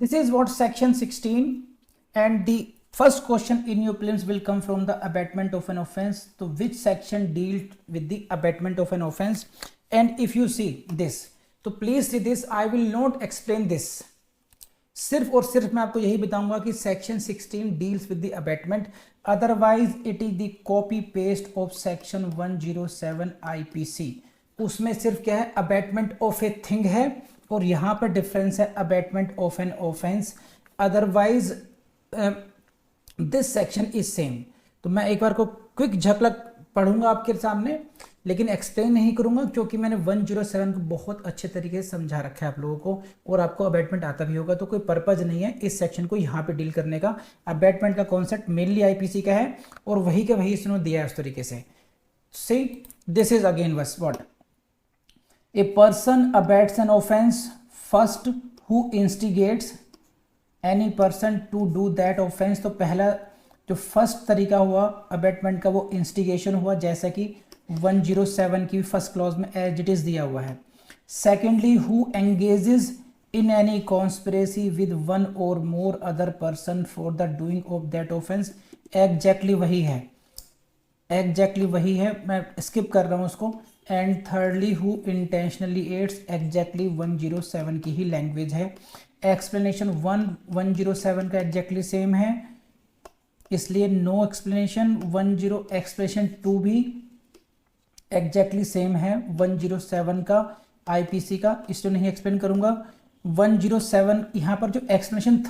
This is what section 16, and the first question in your prelims will come from the abatement of an offense. So which section deals with the abatement of an offense? And if you see this, तो please see this, I will not explain this. सिर्फ और सिर्फ मैं आपको यही बताऊंगा कि section 16 deals with the abetment, otherwise it is the copy paste of section 107 IPC. उसमें सिर्फ क्या है, अबेटमेंट ऑफ ए थिंग है, और यहां पर डिफरेंस है abetment of an offence. Otherwise this section is same. तो मैं एक बार को क्विक झलक पढ़ूंगा आपके सामने, लेकिन एक्सप्लेन नहीं करूंगा क्योंकि मैंने 107 को बहुत अच्छे तरीके से समझा रखा है आप लोगों को, और आपको अबेटमेंट आता भी होगा, तो कोई पर्पज नहीं है इस सेक्शन को यहाँ पे डील करने का. अबेटमेंट का कॉन्सेप्ट मेनली आईपीसी का है, और वही के वही इसने दिया है उस तरीके से. See this is again was what, a person abets an offence first who instigates any person to do that offence. तो पहला जो फर्स्ट तरीका हुआ अबेटमेंट का वो इंस्टिगेशन हुआ, जैसा कि 107 की फर्स्ट क्लॉज में एज इट इज दिया हुआ है. Secondly, who engages in any conspiracy with one or more other person for the doing of that offence. Exactly वही है, एग्जैक्टली वही है, मैं स्किप कर रहा हूँ उसको. And thirdly, who intentionally aids, exactly 107 की ही लैंग्वेज है. एक्सप्लेनेशन 107 का एग्जैक्टली सेम है, इसलिए नो एक्सप्लेनेशन. एक्सप्लेनेशन 2 भी एग्जैक्टली सेम है 107 का आईपीसी का, इसलिए नहीं एक्सप्लेन करूंगा. 107 यहाँ पर जो एक्सप्लेनेशन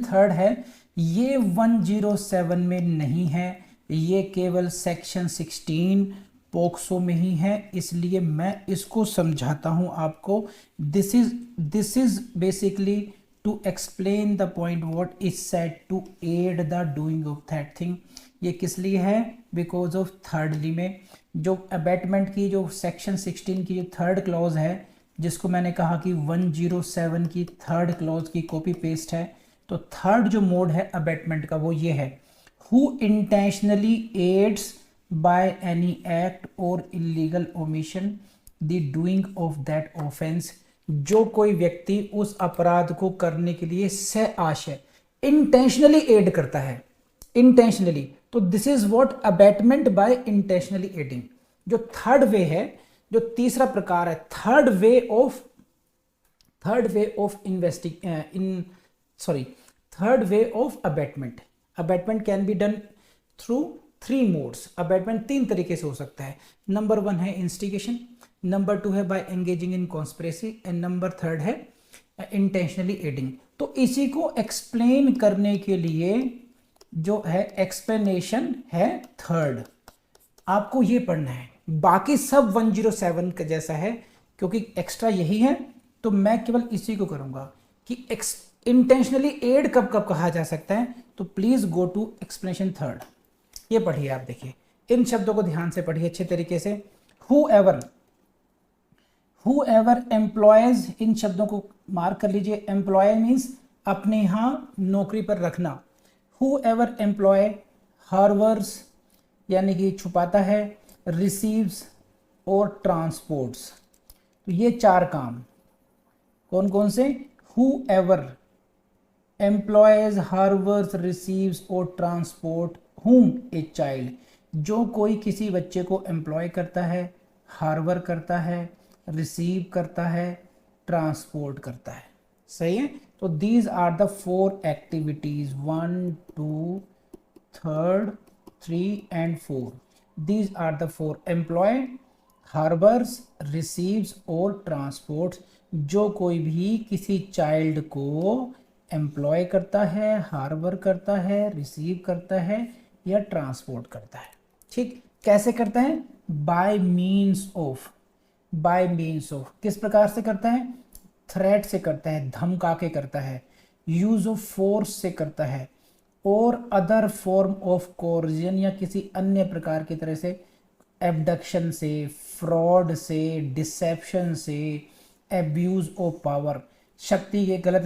थर्ड है, ये 107 में नहीं है, ये केवल सेक्शन 16 पोक्सो में ही है, इसलिए मैं इसको समझाता हूं आपको. This is basically to explain the point what is said to aid the doing of that thing. ये किस लिए है, बिकॉज ऑफ थर्डली में जो अबेटमेंट की जो सेक्शन 16 की जो थर्ड क्लॉज है, जिसको मैंने कहा कि 107 की थर्ड क्लॉज की कॉपी पेस्ट है, तो थर्ड जो मोड है अबेटमेंट का वो ये है, who intentionally aids by any act or illegal omission the doing of that offence. जो कोई व्यक्ति उस अपराध को करने के लिए सह आशय इंटेंशनली एड करता है, इंटेंशनली. तो this is what abetment by intentionally aiding. जो थर्ड वे है, जो तीसरा प्रकार है, third way of abetment. Abetment can be done through 3 modes. Abetment 3 तरीके से हो सकता है. नंबर 1 है इंस्टिगेशन, नंबर 2 है by engaging in conspiracy, and number 3 है इंटेंशनली एडिंग. तो इसी को एक्सप्लेन करने के लिए जो है एक्सप्लेनेशन है थर्ड, आपको ये पढ़ना है. बाकी सब 107 का जैसा है, क्योंकि एक्स्ट्रा यही है, तो मैं केवल इसी को करूंगा कि इंटेंशनली एड कब कब कहा जा सकता है. तो please go to explanation third. ये पढ़िए, आप देखिए, इन शब्दों को ध्यान से पढ़िए अच्छे तरीके से. whoever एम्प्लॉयज, इन शब्दों को मार्क कर लीजिए. एम्प्लॉय मीन्स अपने यहाँ नौकरी पर रखना. whoever एम्प्लॉय, हार्वर्स यानी कि छुपाता है, रिसीव्स और ट्रांसपोर्ट्स. तो ये 4 काम कौन कौन से, whoever एम्प्लॉयज, हार्वर्स, रिसीव्स और ट्रांसपोर्ट whom ए चाइल्ड. जो कोई किसी बच्चे को एम्प्लॉय करता है, हार्वर करता है, रिसीव करता है, ट्रांसपोर्ट करता है. सही है. तो these are the 4 activities, 1, 2, 3 and 4. These are the 4, employ, harbours, receives और ट्रांसपोर्ट. जो कोई भी किसी चाइल्ड को एम्प्लॉय करता है, हार्बर करता है, रिसीव करता है या ट्रांसपोर्ट करता है. ठीक, कैसे करता है, बाय मीन्स ऑफ. किस प्रकार से करता है, थ्रेट से करता है, धमका के करता है, यूज ऑफ फोर्स से करता है, और अदर फॉर्म ऑफ कोर्जन या किसी अन्य प्रकार की तरह से, एबडक्शन से, फ्रॉड से, डिसेप्शन से, एब्यूज ऑफ पावर, शक्ति के गलत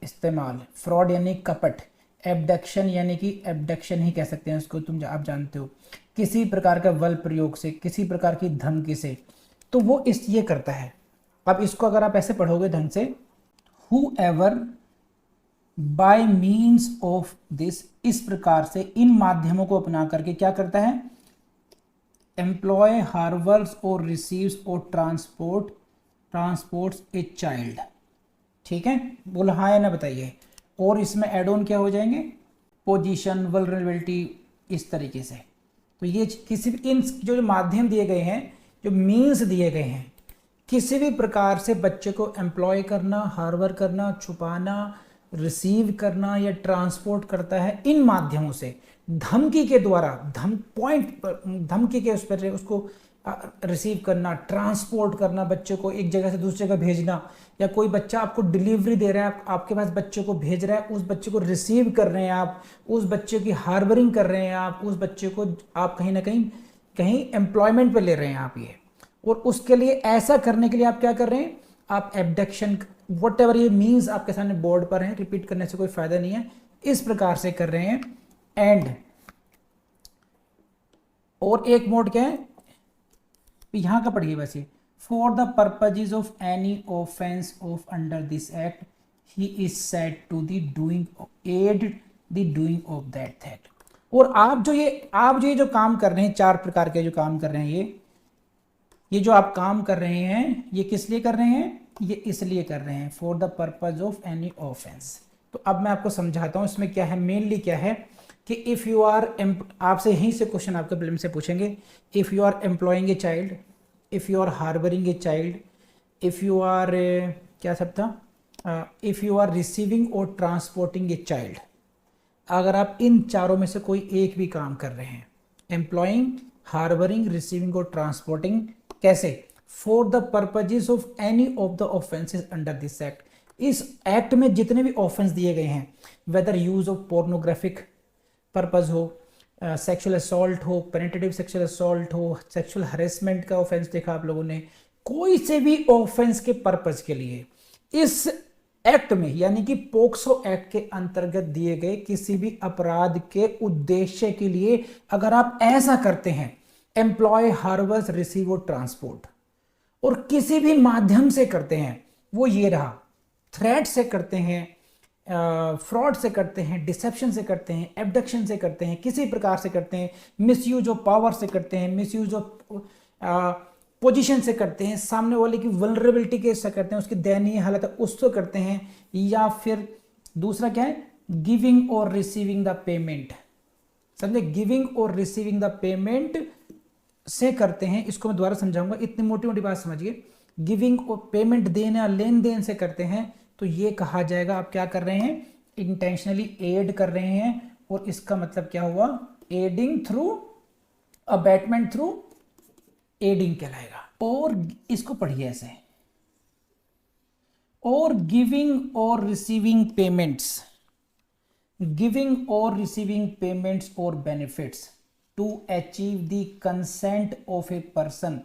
इस्तेमाल, फ्रॉड यानी कपट, एबडक्शन यानी कि एबडक्शन ही कह सकते हैं उसको, आप जानते हो, किसी प्रकार का बल प्रयोग से, किसी प्रकार की धमकी से. तो वो ये करता है. अब इसको अगर आप ऐसे पढ़ोगे ढंग से, whoever bye means of this, इस प्रकार से इन माध्यमों को अपना करके क्या करता है, एम्प्लॉय हार्वर्स और रिसीव्स और ट्रांसपोर्ट्स ए चाइल्ड। ठीक है, बोला हाँ या ना बताइए। और इसमें एड ऑन क्या हो जाएंगे, पोजीशन, वल्नरेबिलिटी, इस तरीके से। तो ये किसी भी इन जो माध्यम दिए गए हैं, जो मीन्स दिए गए हैं, किसी भी प्रकार से बच्चे को एम्प्लॉय करना, हार्वर करना, छुपाना, रिसीव करना या ट्रांसपोर्ट करता है इन माध्यमों से, धमकी के द्वारा, धमकी के उस पर उसको रिसीव करना, ट्रांसपोर्ट करना, बच्चे को एक जगह से दूसरी जगह भेजना, या कोई बच्चा आपको डिलीवरी दे रहा है, आपके पास बच्चे को भेज रहा है, उस बच्चे को रिसीव कर रहे हैं आप, उस बच्चे की हार्बरिंग कर रहे हैं आप, उस बच्चे को आप कहीं ना कहीं एम्प्लॉयमेंट पे ले रहे हैं आप ये। और उसके लिए, ऐसा करने के लिए आप क्या कर रहे हैं, आप एबडक्शन, वट एवर ये मीन्स आपके सामने बोर्ड पर हैं, रिपीट करने से कोई फायदा नहीं है, इस प्रकार से कर रहे हैं। एंड और एक मोड क्या है, यहां का पढ़िए वैसे, for the purposes of any offence of under this act he is said to the doing aid the doing of that थेट। और आप जो ये जो काम कर रहे हैं, 4 प्रकार के जो काम कर रहे हैं, ये जो आप काम कर रहे हैं, ये किस लिए कर रहे हैं, ये इसलिए कर रहे हैं, for the purpose of any offence. तो अब मैं आपको समझाता हूं इसमें क्या है, मेनली क्या है कि इफ़ यू आर, आपसे यहीं से क्वेश्चन आपके प्रीलिम से पूछेंगे, if you are employing a child, if you are harbouring a child, if you are क्या सब था, इफ़ यू आर रिसीविंग और ट्रांसपोर्टिंग ए चाइल्ड, अगर आप इन चारों में से कोई एक भी काम कर रहे हैं, एम्प्लॉइंग, हार्बरिंग, रिसीविंग और ट्रांसपोर्टिंग, कैसे, for the purposes of any of the offences under this act, इस एक्ट में जितने भी ऑफेंस दिए गए हैं, whether use of pornographic purpose हो, सेक्सुअल असॉल्ट हो, पेनिट्रेटिव सेक्सुअल असॉल्ट हो, सेक्सुअल हरेसमेंट का ऑफेंस देखा आप लोगों ने, कोई से भी ऑफेंस के पर्पज के लिए इस एक्ट में, यानी कि पोक्सो एक्ट के अंतर्गत दिए गए किसी भी अपराध के उद्देश्य के लिए अगर आप ऐसा करते हैं, एम्प्लॉय, हार्वर्स, रिसीव और ट्रांसपोर्ट, और किसी भी माध्यम से करते हैं, वो ये रहा, थ्रेट से करते हैं, फ्रॉड से करते हैं, डिसेप्शन से करते हैं, एबडक्शन से करते हैं, किसी प्रकार से करते हैं, मिसयूज ऑफ पावर से करते हैं, मिसयूज ऑफ पोजीशन से करते हैं, सामने वाले की वल्नरेबिलिटी के से करते हैं, उसकी दयनीय हालत है उससे करते हैं, या फिर दूसरा क्या है, गिविंग और रिसीविंग द पेमेंट, समझे, गिविंग और रिसीविंग द पेमेंट से करते हैं। इसको मैं दोबारा समझाऊंगा, इतनी मोटी मोटी बात समझिए, गिविंग और पेमेंट, देना लेन देन से करते हैं, तो ये कहा जाएगा आप क्या कर रहे हैं, इंटेंशनली एड कर रहे हैं। और इसका मतलब क्या हुआ, aiding through, abetment through aiding कहलाएगा। और इसको पढ़िए ऐसे, और गिविंग और रिसीविंग पेमेंट्स, गिविंग और रिसीविंग पेमेंट्स और benefits to achieve the consent of a person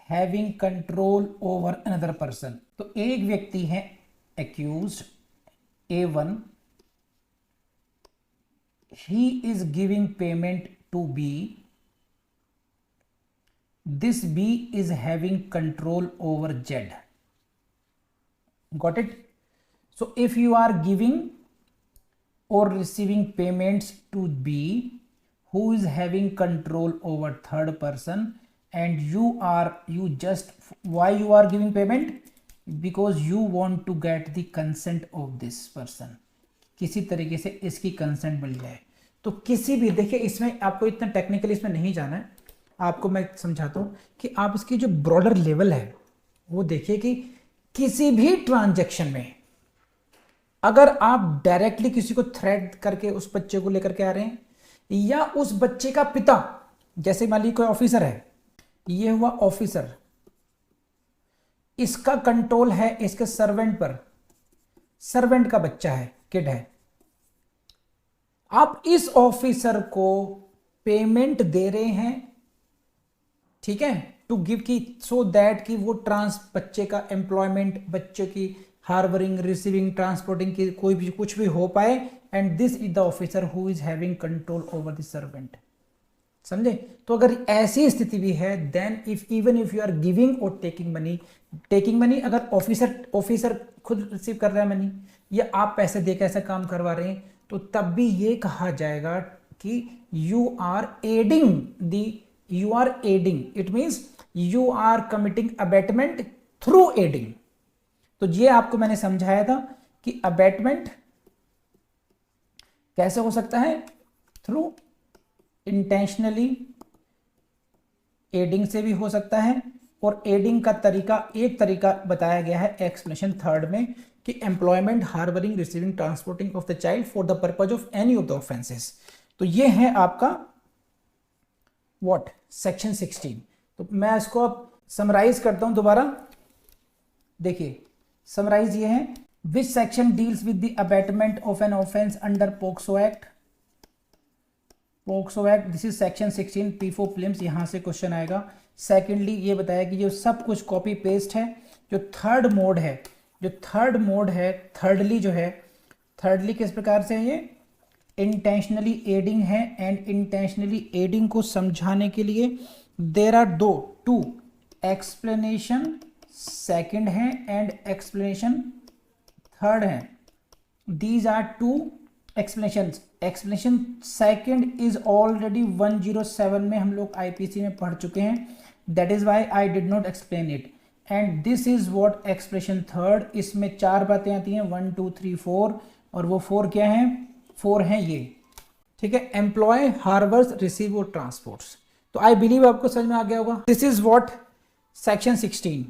having control over another person. तो एक व्यक्ति है accused A1, he is giving payment to B, this B is having control over Z, got it? So if you are giving or receiving payments to B who is having control over third person, and you just, why you are giving payment, because you want to get the consent of this person, किसी तरीके से इसकी consent मिल जाए। तो किसी भी, देखिए इसमें आपको इतना टेक्निकली इसमें नहीं जाना है, आपको मैं समझाता हूँ कि आप इसकी जो ब्रॉडर लेवल है वो देखिए कि किसी भी ट्रांजैक्शन में अगर आप डायरेक्टली किसी को थ्रेट करके उस बच्चे को लेकर के आ रहे हैं, या उस बच्चे का पिता, जैसे मान लीजिए कोई ऑफिसर है, ये हुआ ऑफिसर, इसका कंट्रोल है इसके सर्वेंट पर, सर्वेंट का बच्चा है, किड है, आप इस ऑफिसर को पेमेंट दे रहे हैं, ठीक है, टू गिव की, सो दैट कि वो बच्चे का एम्प्लॉयमेंट, बच्चे की हार्बरिंग, रिसीविंग, ट्रांसपोर्टिंग की कोई भी कुछ भी हो पाए, and this is the officer who is having control over the servant. समझे? तो अगर ऐसी स्थिति भी है, then if even if you are giving और टेकिंग मनी, अगर ऑफिसर खुद रिसीव कर रहा है मनी या आप पैसे देकर ऐसा काम करवा रहे हैं, तो तब भी ये कहा जाएगा कि you are aiding, it means you are committing abetment through aiding. तो ये आपको मैंने समझाया था कि अबेटमेंट कैसे हो सकता है, थ्रू इंटेंशनली एडिंग से भी हो सकता है, और एडिंग का एक तरीका बताया गया है एक्सप्लेनेशन थर्ड में कि employment, harbouring, receiving, transporting of the child for the purpose of any of the offences. तो ये है आपका व्हाट, सेक्शन 16। तो मैं इसको अब समराइज करता हूं दोबारा। देखिए समराइज ये है, which section deals with the abatement of an offence under POCSO act, this is section 16 P4 prelims, यहां से क्वेश्चन आएगा। सेकेंडली ये बताया कि जो सब कुछ कॉपी पेस्ट है, जो थर्ड मोड है, थर्डली किस प्रकार से है, ये इंटेंशनली एडिंग है। एंड इंटेंशनली एडिंग को समझाने के लिए there are two explanation second है एंड एक्सप्लेनेशन थर्ड है। These are two explanations. Explanation second is already 107 में हम लोग आईपीसी में पढ़ चुके हैं, that is why I did not explain it. And this is what expression third, इसमें 4 बातें आती हैं, 1 2 3 4, और वो 4 क्या हैं, 4 हैं ये, ठीक है, एम्प्लॉय, हार्बर्स, रिसीव और ट्रांसपोर्ट्स। तो आई बिलीव आपको समझ में आ गया होगा। This is what section 16।